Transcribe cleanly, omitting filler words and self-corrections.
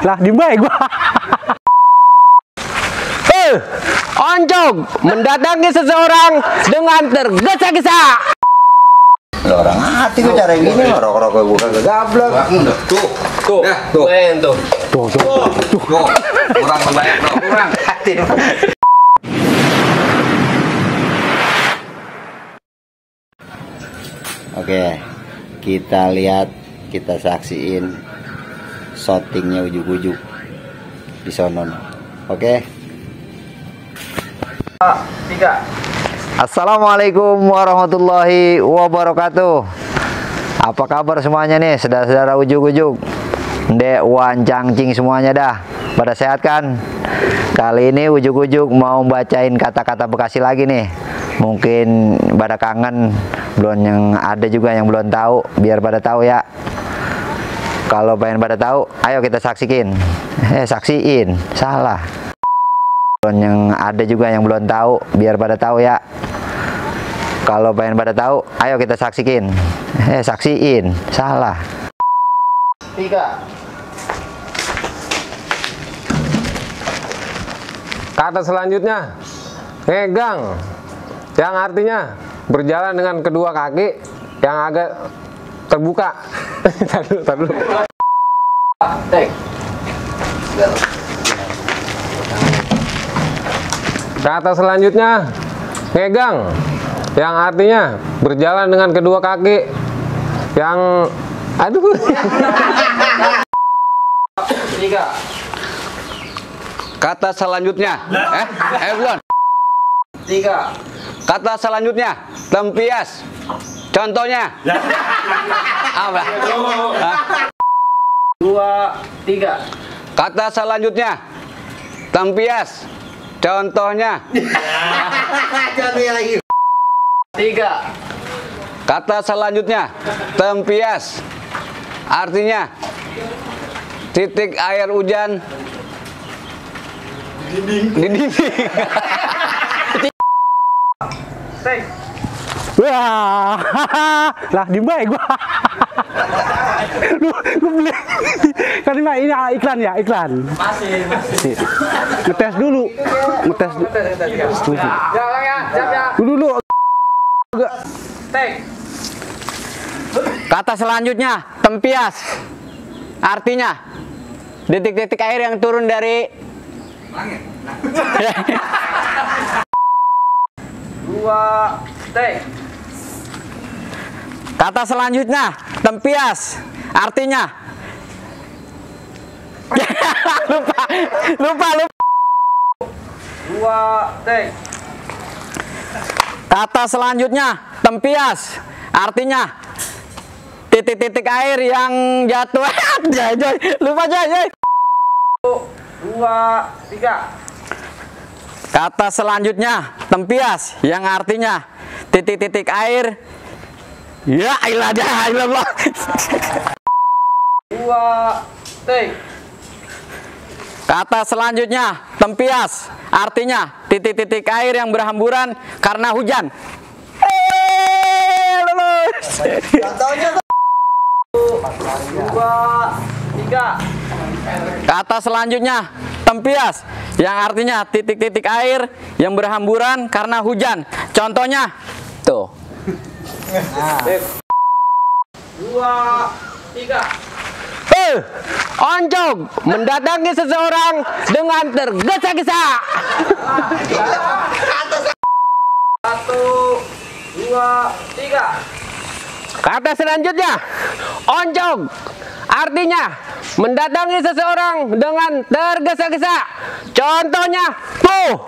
Lah di baik gua. Oncom mendatangi seseorang dengan tergesa-gesa. Orang hati gue cara gini mah rokok-rokok gue kagak gablek. Tuh. Main tuh. Kurang banyak kurang hati. Oke, kita lihat, kita saksiin shootingnya ujuk-ujuk di sono. Oke. 3. Assalamualaikum warahmatullahi wabarakatuh. Apa kabar semuanya nih, saudara-saudara ujuk-ujuk, Dek, Wan, Cangcing semuanya dah. Pada sehat kan? Kali ini ujuk-ujuk mau bacain kata-kata Bekasi lagi nih. Mungkin pada kangen, belum yang ada juga yang belum tahu, biar pada tahu ya. Kalau pengen pada tahu, ayo kita saksiin. Salah. Yang ada juga yang belum tahu, biar pada tahu ya. Kalau pengen pada tahu, ayo kita saksiin. Salah. 3. Kata selanjutnya, ngegang, yang artinya berjalan dengan kedua kaki yang agak terbuka. Tar dulu. Kata selanjutnya, ngegang, yang artinya berjalan dengan kedua kaki yang aduh. 3. Kata selanjutnya, belum. 3. Kata selanjutnya, tempias. Contohnya. Apa? 2, 3. Kata selanjutnya, tempias. Contohnya. 3. Kata selanjutnya, tempias. Artinya titik air hujan di dinding. Wah, lah di baik gua. Lu beli. Kan ini iklan ya, iklan. Masih. Ngetes dulu. Dulu. Kata selanjutnya, tempias. Artinya detik-detik air yang turun dari langit. 2. Kata selanjutnya, tempias. Artinya lupa. 2. Kata selanjutnya, tempias. Artinya titik-titik air yang jatuh. Lupa Joy. 2, 3. Kata selanjutnya, tempias, yang artinya titik-titik air. Ya ilah. 2. Kata selanjutnya, tempias, artinya titik-titik air yang berhamburan karena hujan. Lulus. 2, 3. Kata selanjutnya, tempias, yang artinya titik-titik air yang berhamburan karena hujan. Contohnya, tuh. 2, 3. Oncom mendatangi seseorang dengan tergesa-gesa. 1, 2, 3. Kata selanjutnya, oncom, artinya mendatangi seseorang dengan tergesa-gesa. Contohnya, tuh.